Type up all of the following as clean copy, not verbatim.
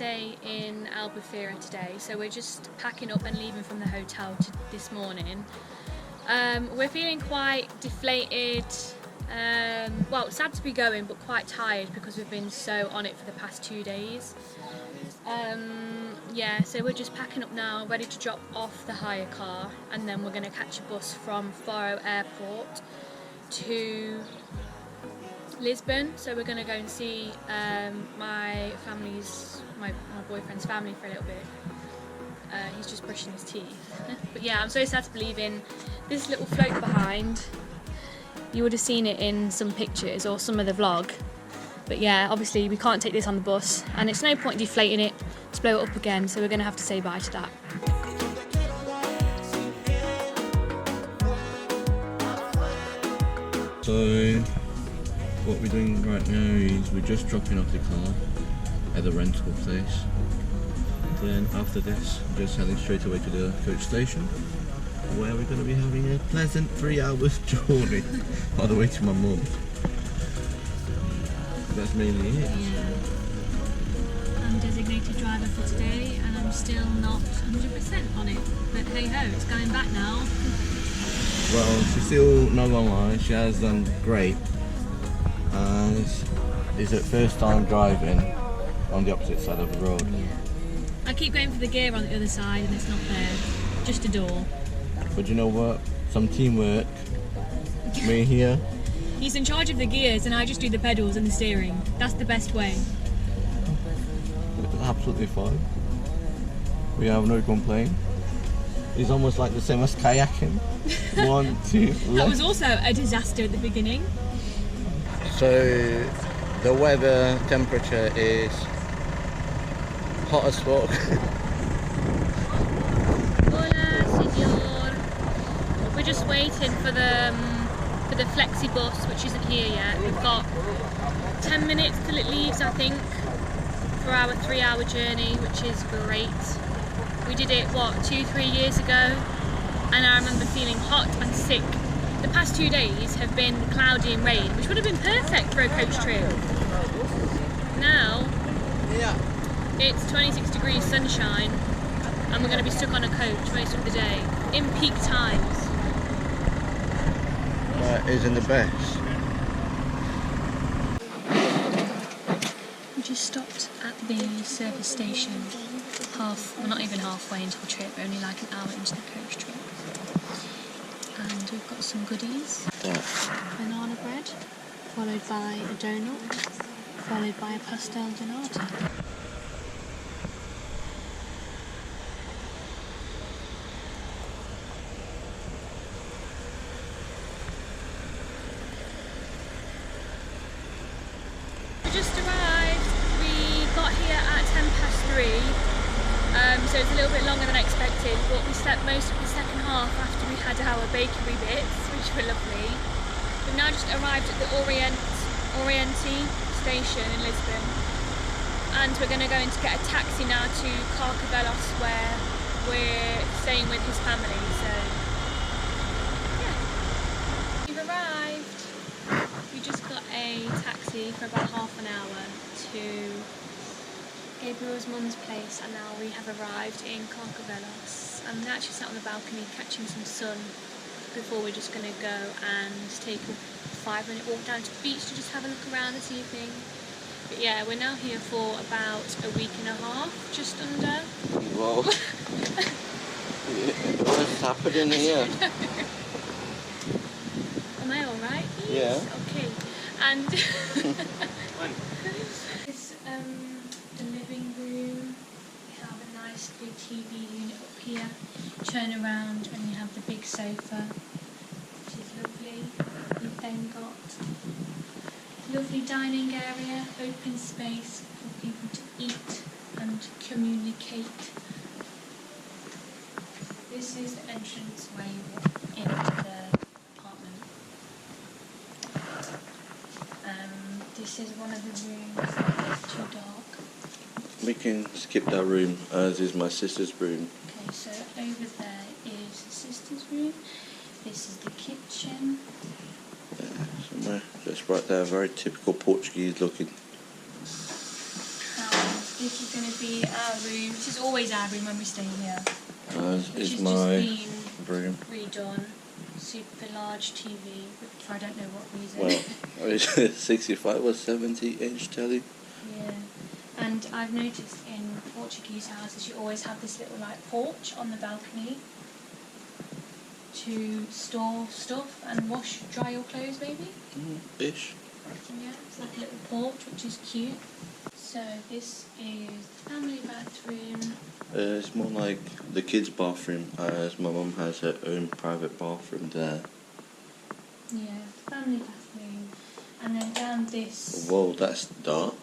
day in Albufeira today, so we're just packing up and leaving from the hotel this morning. We're feeling quite deflated, well, sad to be going, but quite tired because we've been so on it for the past 2 days. Yeah, so we're just packing up now, ready to drop off the hire car, and then we're going to catch a bus from Faro Airport to Lisbon. So we're going to go and see my boyfriend's family for a little bit. He's just brushing his teeth. But yeah, I'm so sad to be leaving. This little float behind, you would have seen it in some pictures or some of the vlog. But yeah, obviously we can't take this on the bus, and it's no point deflating it to blow it up again, so we're going to have to say bye to that. So what we're doing right now is we're just dropping off the car at the rental place. Then after this, we're just heading straight away to the coach station, where we're going to be having a pleasant 3 hours journey all the way to my mum. That's mainly it. Yeah. I'm designated driver for today, and I'm still not 100% on it. But hey ho, it's going back now. Well, she's still not gonna lie, she has done great. And it's her first time driving on the opposite side of the road. Yeah. I keep going for the gear on the other side, and it's not there. Just a door. But you know what? Some teamwork. Me here. He's in charge of the gears, and I just do the pedals and the steering. That's the best way. Absolutely fine. We have no complaint. It's almost like the same as kayaking. 1, 2, left. That was also a disaster at the beginning. So the weather temperature is hot as fuck. Hola, señor. We're just waiting for the flexi bus, which isn't here yet. We've got 10 minutes till it leaves, I think, for our 3-hour journey, which is great. We did it, what, 2-3 years ago, and I remember feeling hot and sick. The past 2 days have been cloudy and rain, which would have been perfect for a coach trip. Now, it's 26 degrees sunshine, and we're going to be stuck on a coach most of the day, in peak times. That isn't the best. We just stopped at the service station, well, not even halfway into the trip, only like an hour into the coach trip. And we've got some goodies. Banana bread, followed by a donut, followed by a pastel donato. Just arrived. We got here at 3:10, so it's a little bit longer than I expected, but we slept most of the second half after we had our bakery bits, which were lovely. We've now just arrived at the Oriente station in Lisbon, and we're going to go in to get a taxi now to Carcavelos, where we're staying with his family. So yeah, we've arrived. We just got a taxi for about half an hour to Gabriel's mum's place, and now we have arrived in Carcavelos. I'm actually sat on the balcony catching some sun before we're just going to go and take a 5-minute walk down to the beach to just have a look around this evening. But yeah, we're now here for about a week and a half, just under. Whoa. What's happening here? Am I alright? Yeah. Okay. And this the living room. We have a nice big TV unit up here. Turn around and you have the big sofa, which is lovely. We've then got lovely dining area, open space for people to eat and communicate. This is the entrance where you walk into the apartment. This is one of the rooms. It's too dark. We can skip that room, as is my sister's room. Okay, so over there is sister's room. This is the kitchen. Somewhere just right there, very typical Portuguese looking. This is going to be our room. This is always our room when we stay here. This is Which has my just been room. redone. Super large TV, which I don't know what reason. Well, it's 65 or 70-inch telly. Yeah. And I've noticed in Portuguese houses you always have this little like porch on the balcony to store stuff and dry your clothes maybe? Ish. Yeah, it's like a little porch which is cute. So this is the family bathroom. It's more like the kids' bathroom, as my mum has her own private bathroom there. Yeah, family bathroom. And then down this... Whoa, that's dark.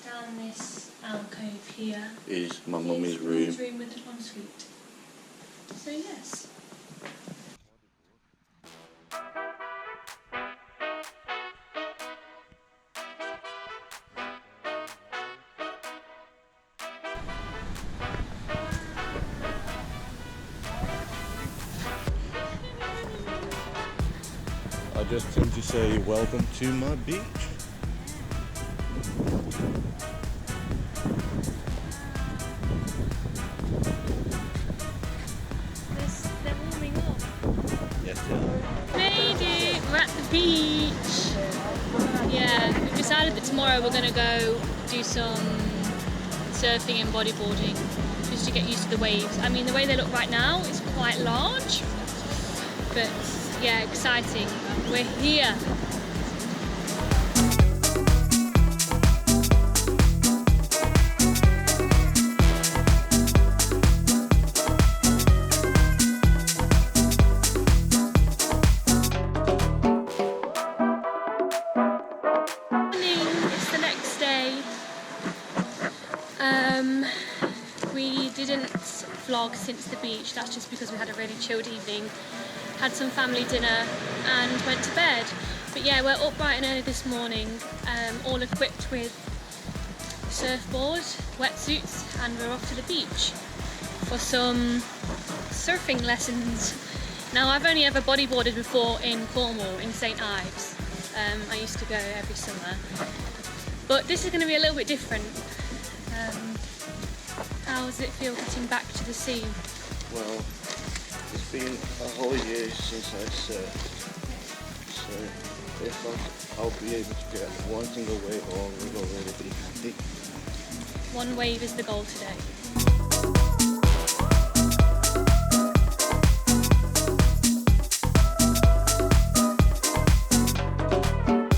Down this alcove here Is my mummy's room. Mum's room with an ensuite. So yes. I just came to say welcome to my beach. They're warming up. Yes, they are. Made it! We're at the beach. Yeah, we've decided that tomorrow we're going to go do some surfing and bodyboarding just to get used to the waves. I mean, the way they look right now is quite large, but yeah, exciting. We're here. It's the next day. We didn't vlog since the beach. That's just because we had a really chilled evening. Had some family dinner and went to bed. But yeah, we're up bright and early this morning, all equipped with surfboard, wetsuits, and we're off to the beach for some surfing lessons. Now, I've only ever bodyboarded before in Cornwall, in St Ives. I used to go every summer. But this is going to be a little bit different. How does it feel getting back to the sea? Well, it's been a whole year since I surfed, so if I'll be able to get one single wave, I will already be happy. One wave is the goal today.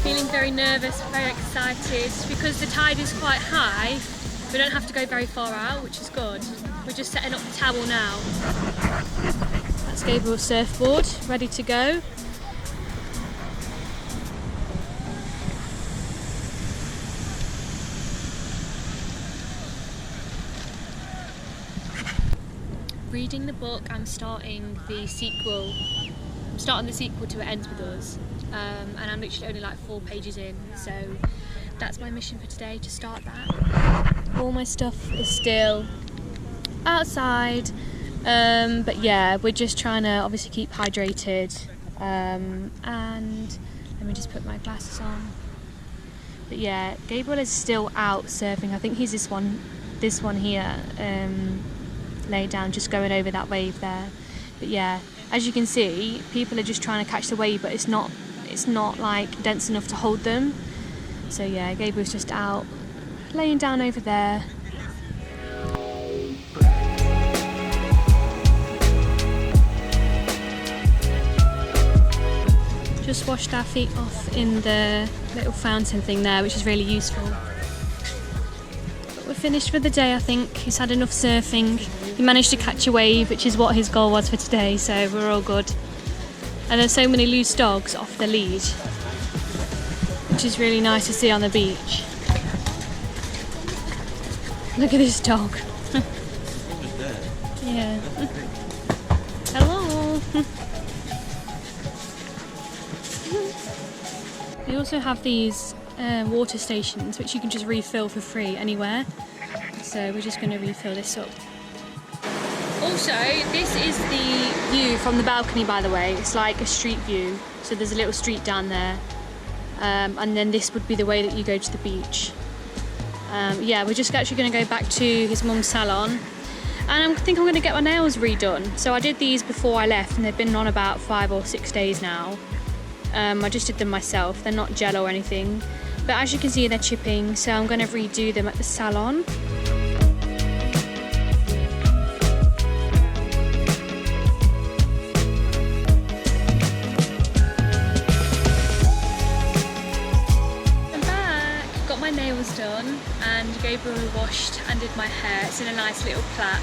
Feeling very nervous, very excited because the tide is quite high. We don't have to go very far out, which is good. We're just setting up the towel now. That's Gabriel's surfboard, ready to go. Reading the book, I'm starting the sequel. I'm starting the sequel to It Ends With Us, and I'm literally only like 4 pages in, so that's my mission for today, to start that. All my stuff is still outside, but yeah, we're just trying to obviously keep hydrated, and let me just put my glasses on. But yeah, Gabriel is still out surfing. I think he's this one here, laid down, just going over that wave there. But yeah, as you can see, people are just trying to catch the wave, but it's not like dense enough to hold them. So yeah, Gabriel's just out laying down over there. Just washed our feet off in the little fountain thing there, which is really useful. But we're finished for the day, I think. He's had enough surfing. He managed to catch a wave, which is what his goal was for today, so we're all good. And there's so many loose dogs off the lead, which is really nice to see on the beach. Look at this dog. Yeah. Hello. They also have these water stations which you can just refill for free anywhere. So we're just going to refill this up. Also, this is the view from the balcony, by the way. It's like a street view. So there's a little street down there. And then this would be the way that you go to the beach. Yeah, we're just actually going to go back to his mum's salon, and I think I'm going to get my nails redone. So I did these before I left, and they've been on about 5 or 6 days now. I just did them myself. They're not gel or anything, but as you can see, they're chipping, so I'm going to redo them at the salon. Nails done, and Gabriel washed and did my hair. It's in a nice little plait.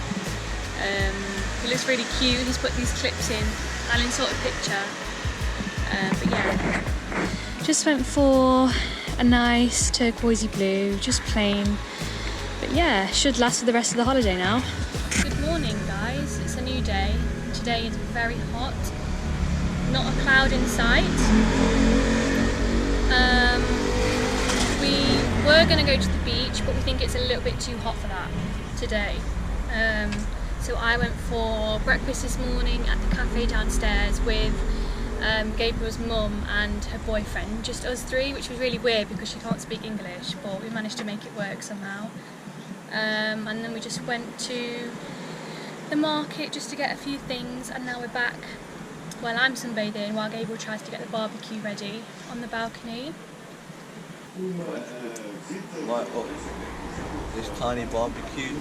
It looks really cute. He's put these clips in, Alan sort of picture. But yeah, just went for a nice turquoisey blue, just plain. But yeah, should last for the rest of the holiday now. Good morning, guys. It's a new day. Today is very hot. Not a cloud in sight. We were going to go to the beach, but we think it's a little bit too hot for that today. So I went for breakfast this morning at the cafe downstairs with Gabriel's mum and her boyfriend, just us three, which was really weird because she can't speak English, but we managed to make it work somehow. And then we just went to the market just to get a few things, and now we're back. Well, I'm sunbathing while Gabriel tries to get the barbecue ready on the balcony. Light up this tiny barbecue.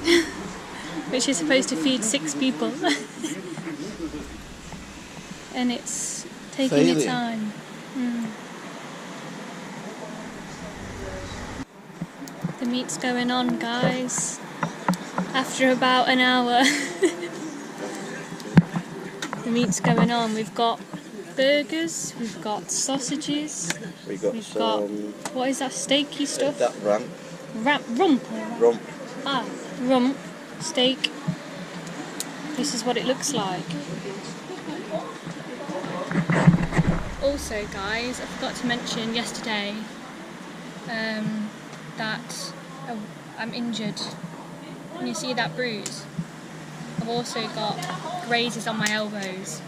Which is supposed to feed 6 people. And it's taking its time. The meat's going on, guys. After about an hour. The meat's going on. We've got burgers, we've got sausages, we've got what is that steaky stuff? That Rump. Rump. Rump steak. This is what it looks like. Also, guys, I forgot to mention yesterday that I'm injured. Can you see that bruise? I've also got grazes on my elbows.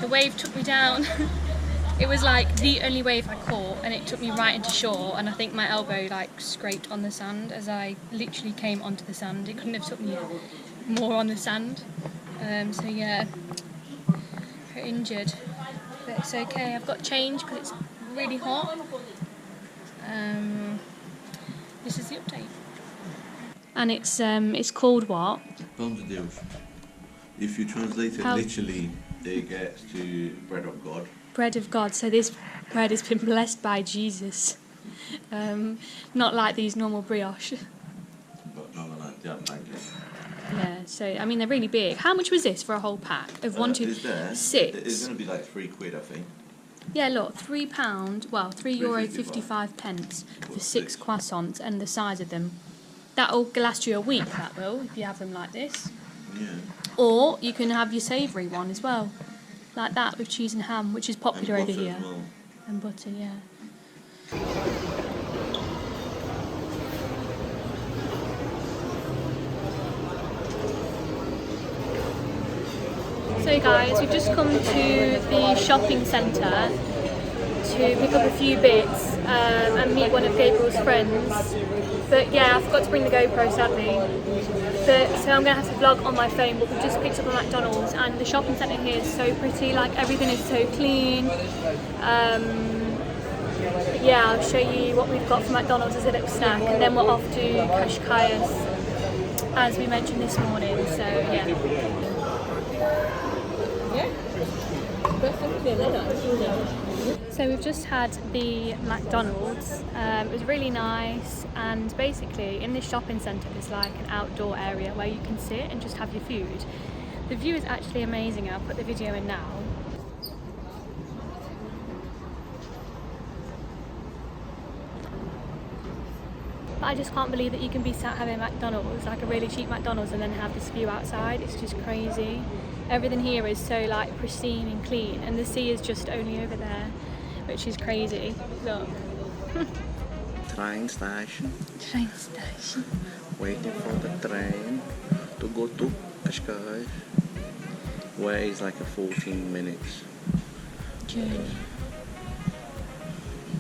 The wave took me down. It was like the only wave I caught, and it took me right into shore, and I think my elbow like scraped on the sand as I literally came onto the sand. It couldn't have took me more on the sand. So yeah, injured, but it's okay. I've got change because it's really hot. This is the update. And it's called what? Pão de Deus. If you translate it literally, it gets to bread of God. Bread of God. So this bread has been blessed by Jesus. Not like these normal brioche. But not like that pancake. Yeah, so I mean they're really big. How much was this for a whole pack of 1, 2, 6? It's going to be like £3, I think. Yeah, look, £3. Well, €3.55 for 6 croissants, and the size of them. That'll last you a week. That will, if you have them like this. Yeah. Or you can have your savoury one as well, like that with cheese and ham, which is popular over here. Well. And butter, yeah. So guys, we've just come to the shopping centre to pick up a few bits and meet one of Gabriel's friends. But yeah, I forgot to bring the GoPro sadly. So I'm going to have to vlog on my phone, but we've just picked up a McDonald's, and the shopping centre here is so pretty, like everything is so clean. Yeah, I'll show you what we've got for McDonald's as a little snack, and then we're off to Cascais, as we mentioned this morning, so yeah. So we've just had the McDonald's. It was really nice, and basically in this shopping centre there's like an outdoor area where you can sit and just have your food. The view is actually amazing. I'll put the video in now. But I just can't believe that you can be sat having McDonald's, like a really cheap McDonald's, and then have this view outside. It's just crazy. Everything here is so like pristine and clean, and the sea is just only over there, which is crazy. Look. Train station. Train station. Waiting for the train to go to Cascais, where it's like a 14 minutes. Journey.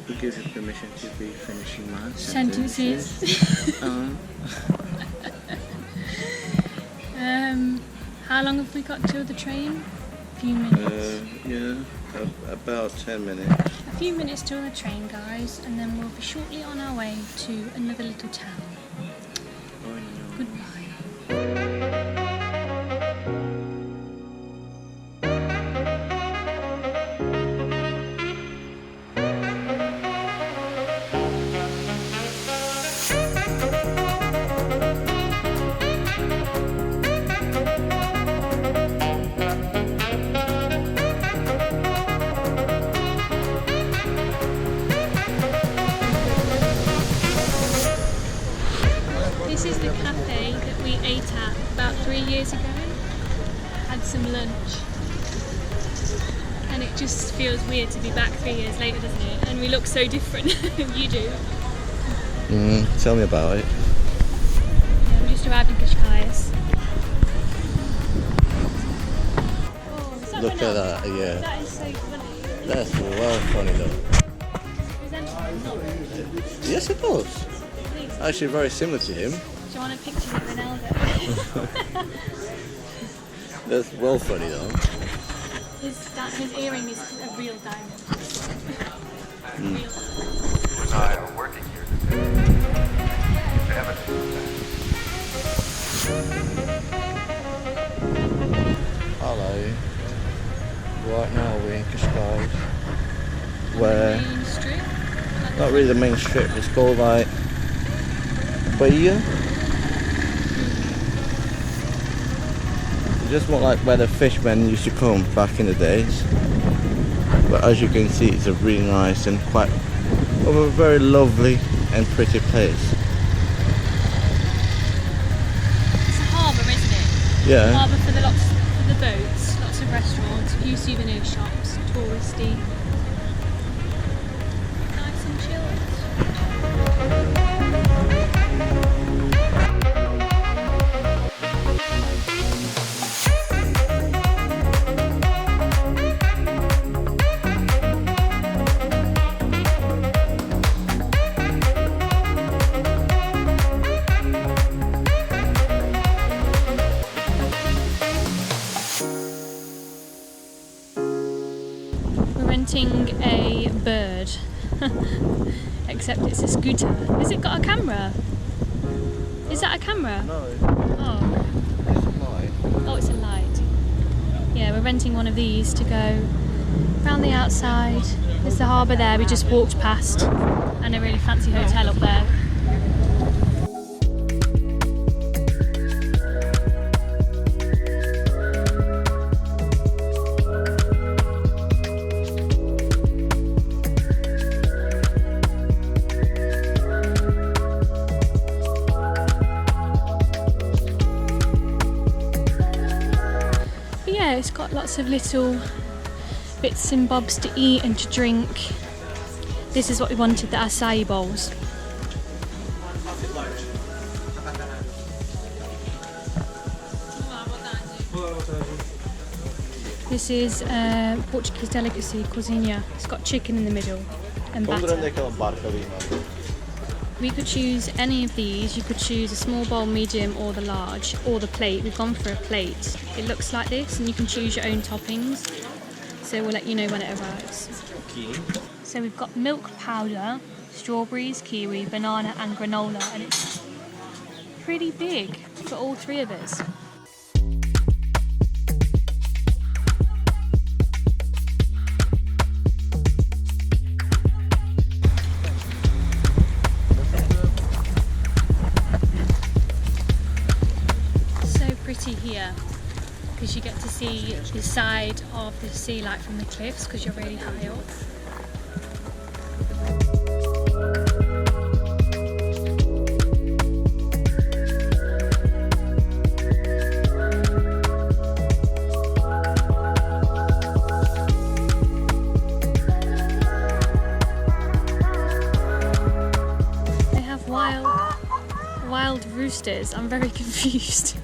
Ok. give you permission to be finishing my sentences. How long have we got till the train? A few minutes. Yeah, about 10 minutes. A few minutes till the train, guys, and then we'll be shortly on our way to another little town. Oh, no. Goodbye. This is the cafe that we ate at about 3 years ago. Had some lunch. And it just feels weird to be back 3 years later, doesn't it? And we look so different. You do. Tell me about it. Yeah, we just arrived in Cascais. Oh, is that Look at Ronaldo? that, yeah. That is so funny. That's well funny though. Presentable, not Yes, it does. please. Actually, very similar to him. Do you want a picture with Ronaldo? That's well funny though. His earring is a real diamond. Real. You and I are working here today. It's evidence Hello. Right now we're in Cascais, where Main Street. not really the main strip. It's called like Bahia. It's just more like where the fishmen used to come back in the days. But as you can see, it's a really nice and quite of a very lovely and pretty place. It's a harbour, isn't it? Yeah. Harbour for the boats, lots of restaurants, a few souvenir shops, touristy. Nice and chilled. We're renting a bird, except it's a scooter. Has it got a camera? Is that a camera? No, Oh, it's mine. oh, it's a light. Yeah, we're renting one of these to go round the outside. There's the harbour there, we just walked past, and a really fancy hotel up there. But yeah, it's got lots of little bits and bobs to eat and to drink. This is what we wanted, the acai bowls. This is Portuguese delicacy, cozinha. It's got chicken in the middle and batter. We could choose any of these. You could choose a small bowl, medium, or the large, or the plate. We've gone for a plate. It looks like this, and you can choose your own toppings. So we'll let you know when it arrives. So we've got milk powder, strawberries, kiwi, banana, and granola, and it's pretty big for all three of us. Here because you get to see the side of the sea light from the cliffs because you're really high up. They have wild roosters. I'm very confused.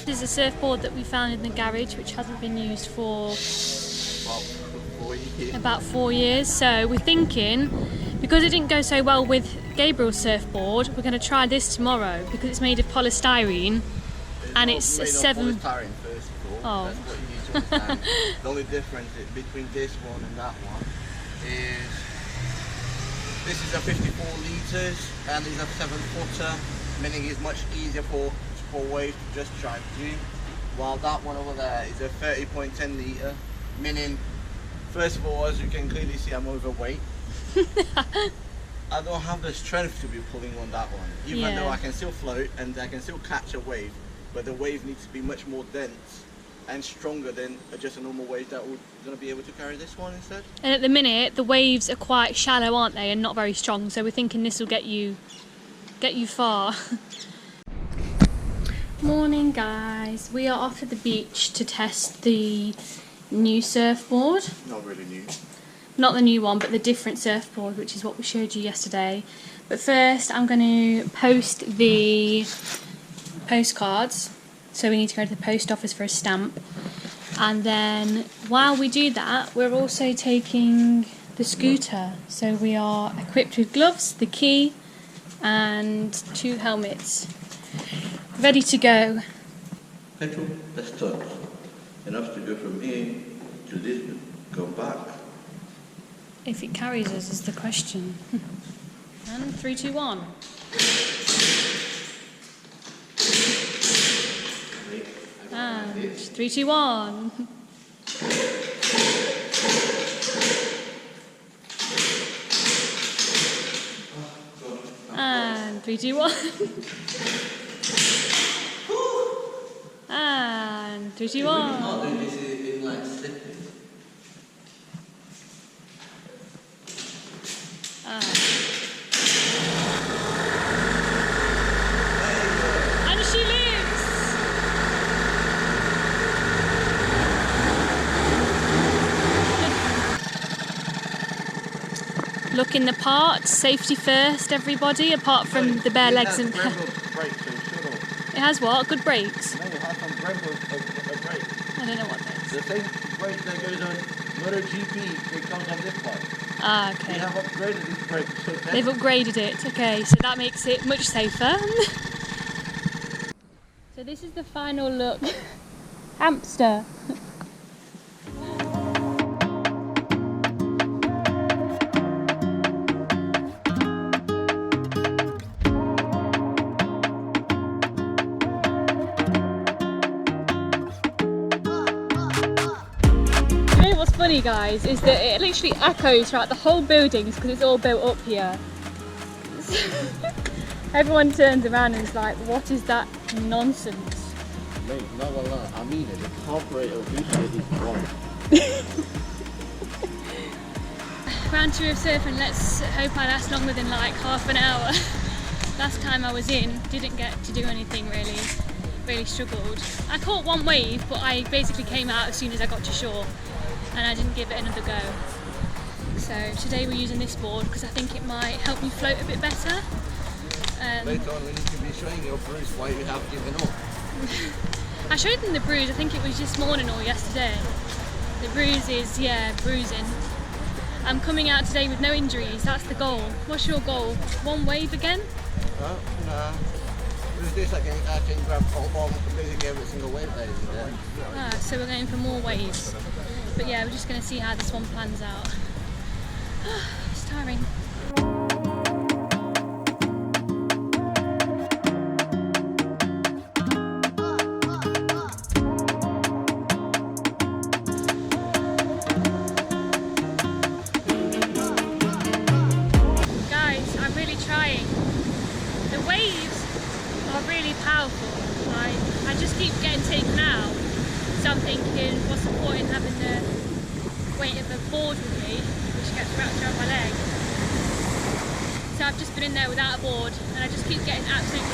This is a surfboard that we found in the garage, which hasn't been used for about 4 years. So we're thinking, because it didn't go so well with Gabriel's surfboard, we're going to try this tomorrow because it's made of polystyrene and it's a 7. Polystyrene, first of all. Oh. That's what you need to understand. The only difference between this one and that one is this is a 54 litres and it's a 7-footer, meaning it's much easier for waves to just drive through, while that one over there is a 30.10 litre, meaning, first of all, as you can clearly see, I'm overweight. I don't have the strength to be pulling on that one, even though I can still float and I can still catch a wave, but the wave needs to be much more dense and stronger than just a normal wave that would going to be able to carry this one instead. And at the minute, the waves are quite shallow, aren't they, and not very strong, so we're thinking this will get you far. Morning guys, we are off to the beach to test the new surfboard. Not really new. Not the new one, but the different surfboard, which is what we showed you yesterday. But first I'm going to post the postcards, so we need to go to the post office for a stamp. And then while we do that, we're also taking the scooter. So we are equipped with gloves, the key and 2 helmets. Ready to go. Petrol, let's touch. Enough to go from here to Lisbon, go back. If it carries us is the question. And 3, 2, 1. And 3, 2, 1. And 3, 2, 1. And 3, 2, 1. Not doing this in like slipping. And she lives. Looking the part, safety first, everybody, apart from the bare legs and. It has what? Good brakes? No, it has some brakes. I don't know what that is. The same brake that goes on MotoGP, it comes on this one. Ah, okay. They have upgraded this brake. So They've upgraded it, okay, so that makes it much safer. So this is the final look. Hamster. What's funny guys is that it literally echoes throughout the whole buildings because it's all built up here. Everyone turns around and is like, what is that nonsense? Mate, not gonna lie, I mean it, the carburetor boosted is wrong. Round tour of surfing, let's hope I last longer than like half an hour. Last time I was in, didn't get to do anything really struggled. I caught one wave, but I basically came out as soon as I got to shore. And I didn't give it another go. So today we're using this board because I think it might help me float a bit better. Later on we need to be showing your Bruce why you have given up. I showed them the bruise, I think it was this morning or yesterday. The bruise is, bruising. I'm coming out today with no injuries, that's the goal. What's your goal? One wave again? Nah. With this I can grab basically every single wave that is there. So we're going for more waves. But yeah, we're just going to see how this one plans out. It's tiring. Guys, I'm really trying. The waves are really powerful. I just keep getting taken out. So I'm thinking, what's the point in having the weight of the board with me, which gets wrapped around my leg. So I've just been in there without a board, and I just keep getting absolutely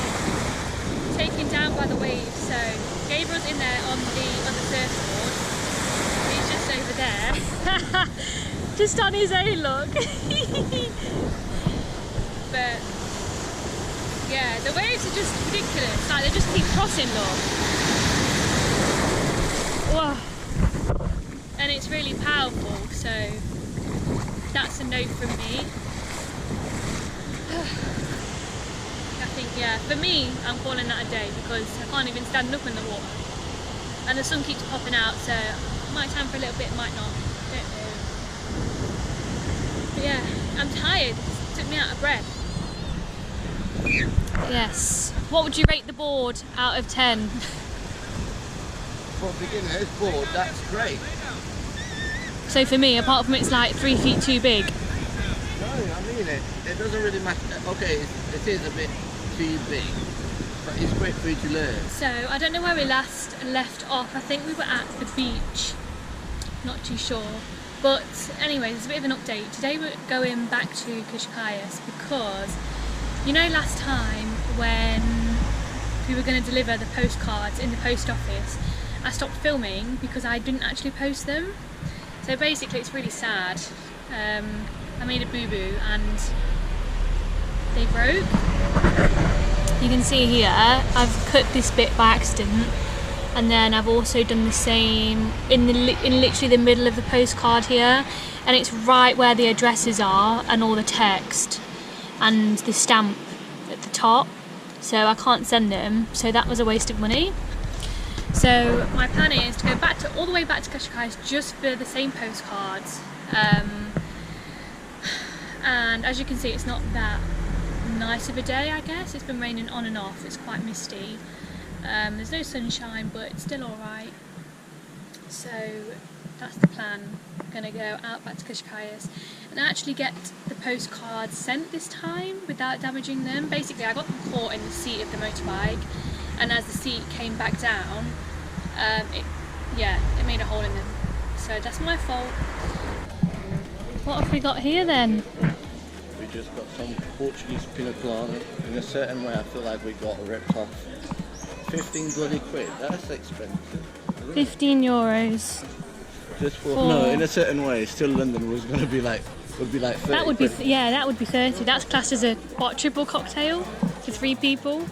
taken down by the waves. So Gabriel's in there on the surfboard. He's just over there, just on his own, look. But yeah, the waves are just ridiculous. Like they just keep crossing, look. Whoa. And it's really powerful, so that's a no from me. I think, yeah, for me, I'm calling that a day because I can't even stand up in the water. And the sun keeps popping out, so might time for a little bit, might not. Don't know. But yeah, I'm tired. It took me out of breath. Yes. What would you rate the board out of 10? For beginners, board, that's great. So for me, apart from it's like 3 feet too big. No, I mean it. It doesn't really matter. Okay, it is a bit too big, but it's great for you to learn. So I don't know where we last left off. I think we were at the beach. Not too sure. But anyway, there's a bit of an update. Today we're going back to Cascais because, you know, last time when we were going to deliver the postcards in the post office, I stopped filming because I didn't actually post them. So basically it's really sad. I made a boo-boo and they broke. You can see here, I've cut this bit by accident, and then I've also done the same in literally the middle of the postcard here, and it's right where the addresses are and all the text and the stamp at the top, so I can't send them, so that was a waste of money. So my plan is to go back to all the way back to Cascais just for the same postcards, and as you can see it's not that nice of a day, I guess. It's been raining on and off, it's quite misty, there's no sunshine but it's still alright, so that's the plan. I'm going to go out back to Cascais and actually get the postcards sent this time without damaging them. Basically I got them caught in the seat of the motorbike, and as the seat came back down, it made a hole in them, so that's my fault. What have we got here then? We just got some Portuguese pina colada. In a certain way I feel like we got ripped off. 15 bloody quid, that's expensive. 15 euros. Just for, no, in a certain way, still London was gonna be like, would be like 30 That would be, quid. yeah, that would be 30. That's classed as a, what, triple cocktail for 3 people?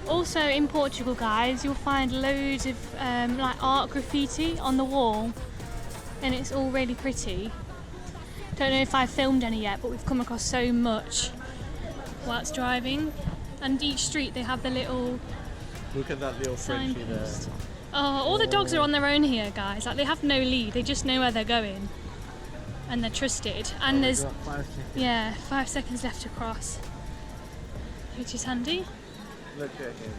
Also in Portugal, guys, you'll find loads of like art graffiti on the wall, and it's all really pretty. Don't know if I've filmed any yet, but we've come across so much whilst driving. And each street they have the little Look at that little Frenchie there. signpost. Oh, all the dogs are on their own here, guys. Like, they have no lead, they just know where they're going, and they're trusted. And there's 5 seconds. 5 seconds left to cross, which is handy. Look at him.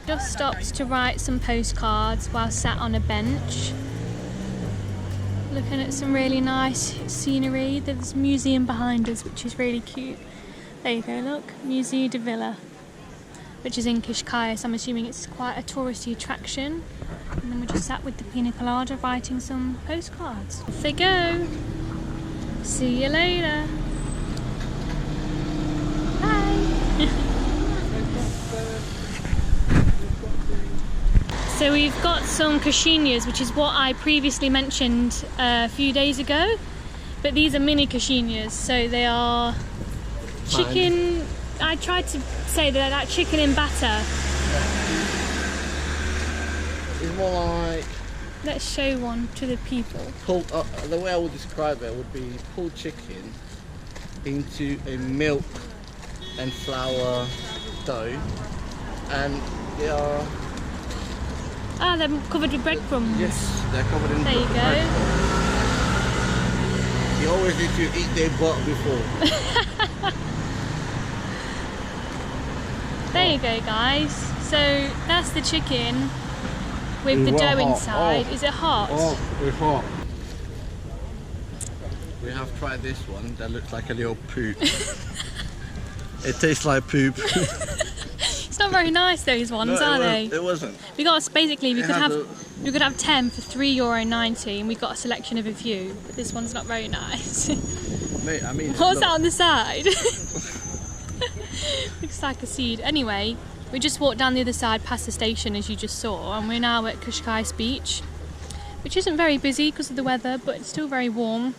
Just stops to write some postcards while sat on a bench, looking at some really nice scenery. There's a museum behind us, which is really cute. There you go, look, Museu de Vila, which is in Cascais. I'm assuming it's quite a touristy attraction. And then we just sat with the pina colada writing some postcards. Off they go. See you later. Bye. So we've got some coxinhas, which is what I previously mentioned a few days ago, but these are mini coxinhas, so they are chicken. I tried to say they're like chicken in batter. It's more like Let's show one to the people. pulled. The way I would describe it would be pulled chicken into a milk and flour dough, and they are. Ah, they're covered with breadcrumbs. Yes, they're covered in There you bread. go. You always need to eat their butt before. There you go, guys. So that's the chicken with the Well, dough hot. inside. Oh. Is it hot? Oh, it's hot. We have tried this one that looks like a little poop. It tastes like poop. It's not very nice, those ones, are they? It wasn't. We got basically we It could had have 10 for €3.90, and we got a selection of a few. But this one's not very nice. Mate, I mean, What's look, that on the side? Looks like a seed. Anyway, we just walked down the other side past the station, as you just saw, and we're now at Cascais Beach, which isn't very busy because of the weather, but it's still very warm.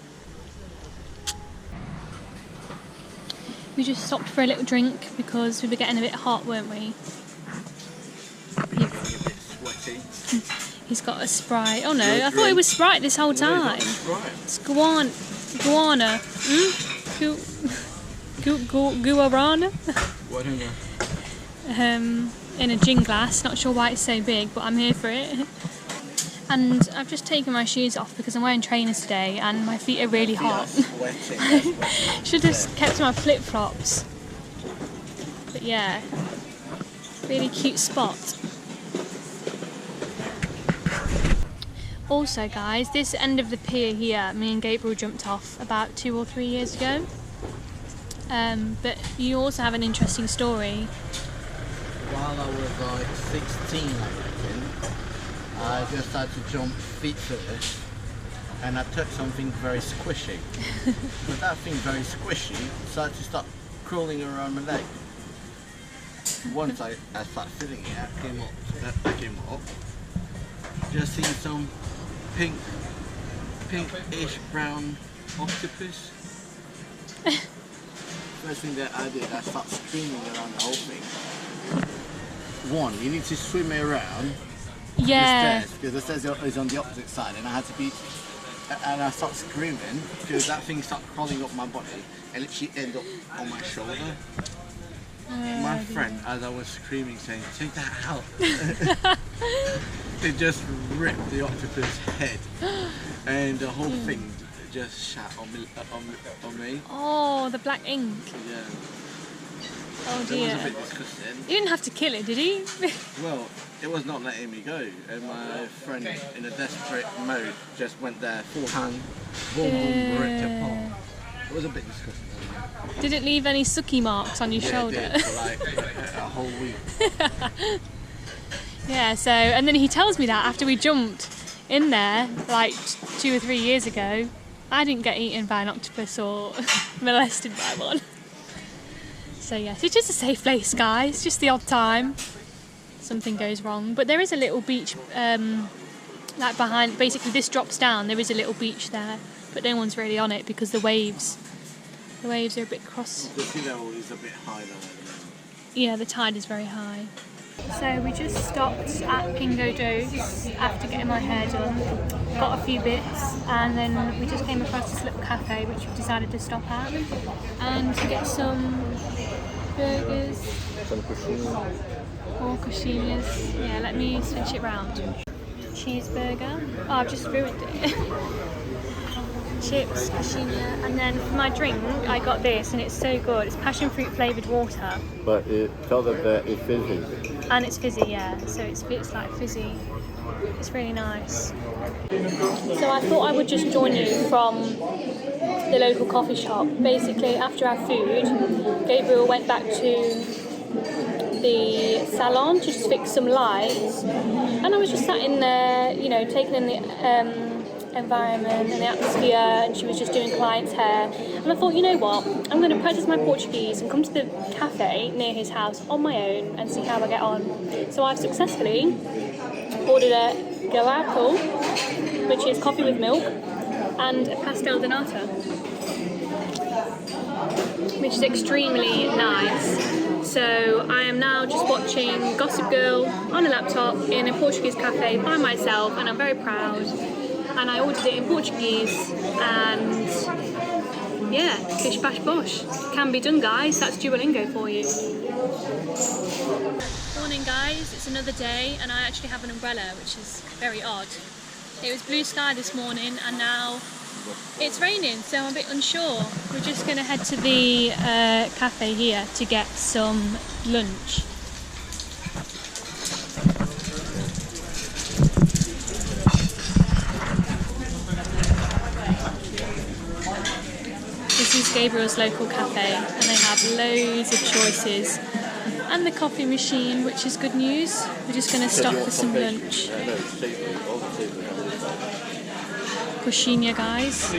We just stopped for a little drink because we were getting a bit hot, weren't we? Feeling a bit sweaty. He's got a Sprite. Oh no, I thought it was Sprite this whole time. It's guarana. Guarana. Whatever. In a gin glass. Not sure why it's so big, but I'm here for it. And I've just taken my shoes off because I'm wearing trainers today and my feet are really hot. Should have kept my flip-flops. But yeah, really cute spot. Also guys, this end of the pier here, me and Gabriel jumped off about 2 or 3 years ago. But you also have an interesting story. While I was like 16, I reckon, I just had to jump feet first and I took something very squishy. But that thing very squishy started to start crawling around my leg. Once I started feeling it, I came up, just seeing some pinkish brown octopus. First thing that I did, I started screaming around the whole thing. One, you need to swim it around the stairs because the stairs is on the opposite side, and I had to be, and I started screaming because that thing started crawling up my body and literally ended up on my shoulder. My friend, as I was screaming, saying, "Take that out!" It just ripped the octopus head, and the whole thing just shat on me. Oh, the black ink. Yeah. Oh It dear. was a bit disgusting. You didn't have to kill it, did he? Well, it was not letting me go, and my friend, in a desperate mode, just went there, full hand, boom, boom, ripped it apart. It was a bit disgusting. Did it leave any sucky marks on your shoulder? It did, for like a whole week. Yeah, so, and then he tells me that after we jumped in there, like 2 or 3 years ago, I didn't get eaten by an octopus or molested by one. So yes, it's just a safe place, guys, just the odd time something goes wrong. But there is a little beach, like behind, basically this drops down, there is a little beach there, but no one's really on it because the waves are a bit cross. The sea level is a bit high though. Yeah, the tide is very high. So we just stopped at Pingo Joe's after getting my hair done, got a few bits, and then we just came across this little cafe which we decided to stop at and to get some burgers or coxinhas. Yeah, let me switch it round. Cheeseburger. Oh, I've just ruined it. Chips, coxinha, and then for my drink I got this, and it's so good. It's passion fruit flavoured water. But tell them that it's fizzy. And it's fizzy, yeah. So it's like fizzy. It's really nice. So I thought I would just join you from the local coffee shop. Basically, after our food, Gabriel went back to the salon to just fix some lights, and I was just sat in there, you know, taking in the environment and the atmosphere, and she was just doing clients' hair, and I thought, you know what, I'm going to practice my Portuguese and come to the cafe near his house on my own and see how I get on. So I've successfully ordered a gelato, which is coffee with milk, and a pastel de nata, which is extremely nice. So I am now just watching Gossip Girl on a laptop in a Portuguese cafe by myself, and I'm very proud. And I ordered it in Portuguese, and yeah, bish bash bosh. Can be done, guys. That's Duolingo for you. Morning, guys. It's another day, and I actually have an umbrella, which is very odd. It was blue sky this morning, and now it's raining, so I'm a bit unsure. We're just going to head to the cafe here to get some lunch. This is Gabriel's local cafe, and they have loads of choices, and the coffee machine, which is good news. We're just going to stop for some lunch. Coxinha, guys.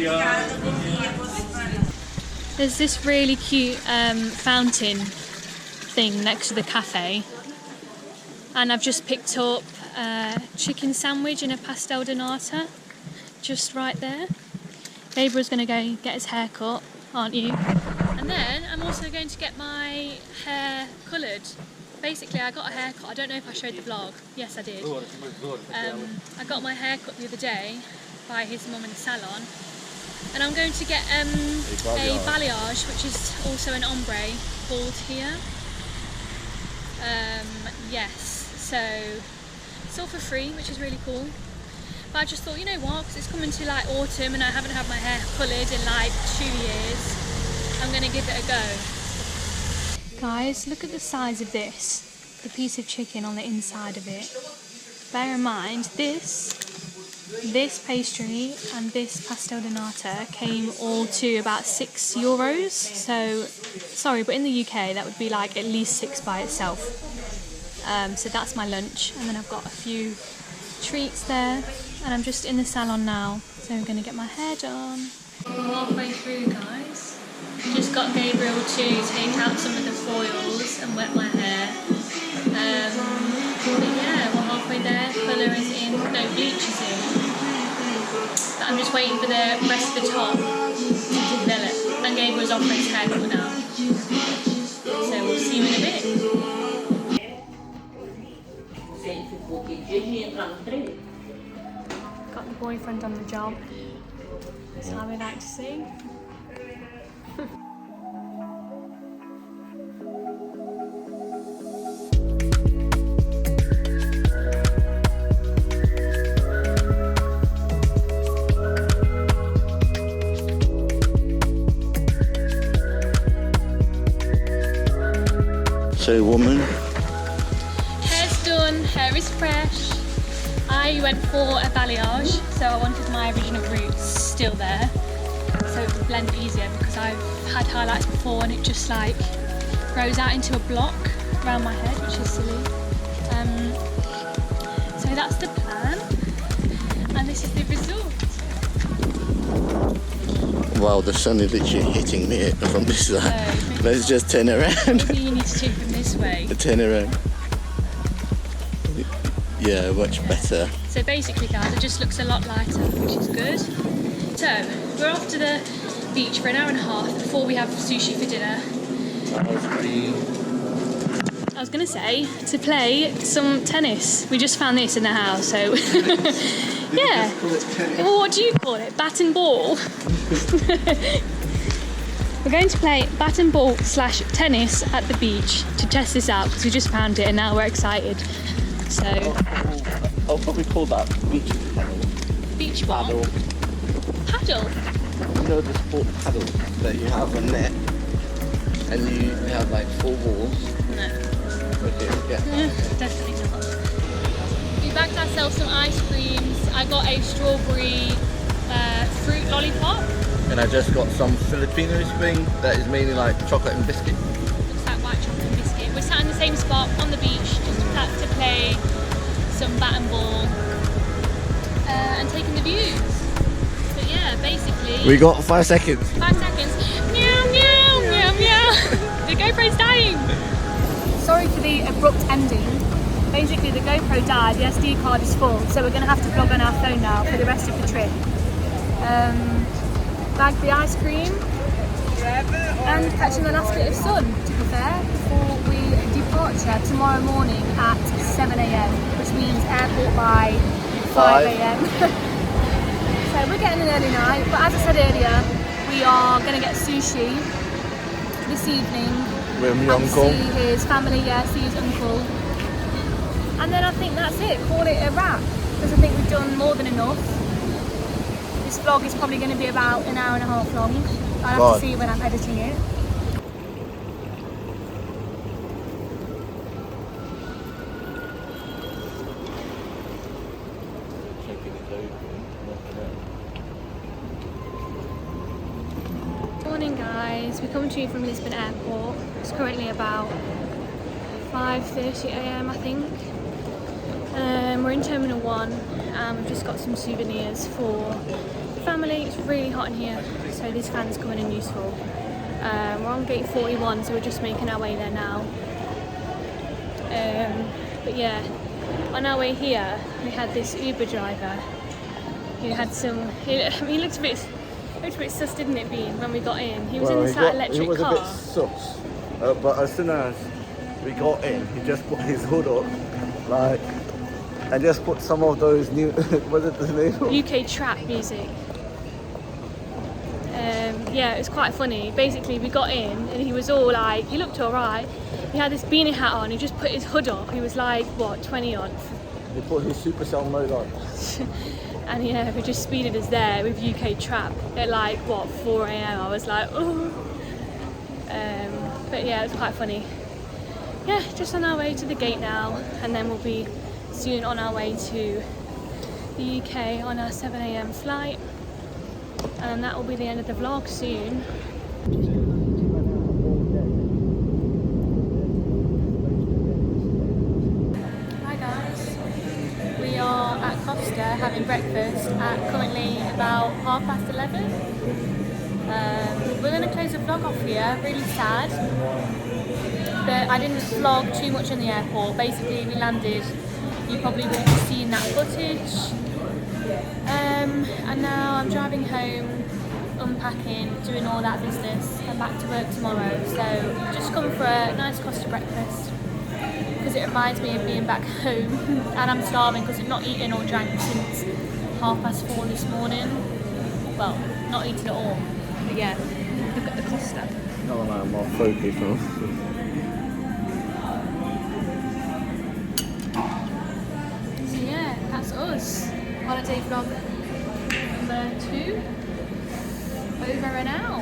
There's this really cute fountain thing next to the cafe, and I've just picked up a chicken sandwich and a pastel de nata just right there. Gabriel's going to go get his hair cut, aren't you? And And then I'm also going to get my hair coloured. Basically, I got a haircut. I don't know if I showed the vlog. Yes, I did. I got my hair cut the other day by his mum in the salon. And I'm going to get a balayage, which is also an ombre, bald here. Yes, so it's all for free, which is really cool. But I just thought, you know what, because it's coming to like autumn and I haven't had my hair coloured in like 2 years, I'm going to give it a go. Guys, look at the size of this, the piece of chicken on the inside of it. Bear in mind, this pastry and this pastel de nata came all to about €6. So, sorry, but in the UK that would be like at least 6 by itself. So that's my lunch, and then I've got a few treats there, and I'm just in the salon now, so I'm going to get my hair done. We're halfway through, guys. Just got Gabriel to take out some of the foils and wet my hair. But yeah, we're halfway there. Colour is in, no, bleach is in. But I'm just waiting for the rest of the top to develop. And Gabriel's off for his haircut now. So we'll see you in a bit. Got the boyfriend on the job. That's how we like to see. So, woman. Hair's done, hair is fresh. I went for a balayage, so I wanted my original roots still there, so it would blend easier, because I've had highlights before and it just like grows out into a block around my head, which is silly. So that's the plan, and this is the result. Wow, the sun is literally hitting me from this side. So, let's just turn around. Maybe you need to do from this way. Turn around. Yeah, much better. So basically, guys, it just looks a lot lighter, which is good. So we're off to the beach for an hour and a half before we have sushi for dinner. I was going to say to play some tennis. We just found this in the house, so yeah. Well, what do you call it? Bat and ball. We're going to play bat and ball / tennis at the beach to test this out, because we just found it and now we're excited. So I'll probably call that beach paddle. Beach ball. Paddle. You know the sport paddle that you have a net and you have like 4 walls? No. Okay, yeah. Definitely not. We bagged ourselves some ice creams. I got a strawberry fruit lollipop. And I just got some Filipino thing that is mainly like chocolate and biscuit. Looks like white chocolate and biscuit. We're sat in the same spot on the beach, just to play some bat and ball and taking the views. But yeah, basically. We got 5 seconds. 5 seconds. Meow, meow, meow, meow. The GoPro's dying. Sorry for the abrupt ending. Basically, the GoPro died, the SD card is full, so we're going to have to vlog on our phone now for the rest of the trip. Bagged the ice cream and catching the last bit of sun, to be fair, before we departure tomorrow morning at 7 AM, which means airport by 5 AM. So we're getting an early night, but as I said earlier, we are going to get sushi this evening. With my and uncle. See his family, see his uncle. And then I think that's it, call it a wrap, because I think we've done more than enough. This vlog is probably going to be about an hour and a half long. I'll have to see when I'm editing it. Morning guys, we come to you from Lisbon Airport. It's currently about 5:30 AM I think. We're in Terminal 1 and we've just got some souvenirs for the family. It's really hot in here, so this fan's coming in useful. We're on gate 41, so we're just making our way there now. But yeah, on our way here we had this Uber driver who had some, he looked a bit Looked a bit sus, didn't it, Bean, when we got in? He was in this like, electric He was car. a bit sus, but as soon as we got in, he just put his hood up, like, and just put some of those new, what is it the name? UK trap music. Yeah, it was quite funny. Basically, we got in and he was all like, he looked alright. He had this beanie hat on, he just put his hood up. He was like, what, 20 odd? He put his Supercell mode on. And yeah, we just speeded us there with UK trap at like, what, 4 AM. I was like, oh. But yeah, it was quite funny. Yeah, just on our way to the gate now, and then we'll be soon on our way to the UK on our 7 AM flight. And that will be the end of the vlog soon. Hi guys, we are at Costa having breakfast at currently about 11:30. We're going to close the vlog off here, really sad. But I didn't vlog too much in the airport. Basically we landed, you probably would have seen that footage. And now I'm driving home, unpacking, doing all that business, and back to work tomorrow. So just come for a nice Costa breakfast because it reminds me of being back home. And I'm starving because I've not eaten or drank since 4:30 this morning. Well, not eaten at all. But yeah, look at the Costa. No, I'm more focused now. So yeah, that's us. Holiday vlog number 2. Over and out.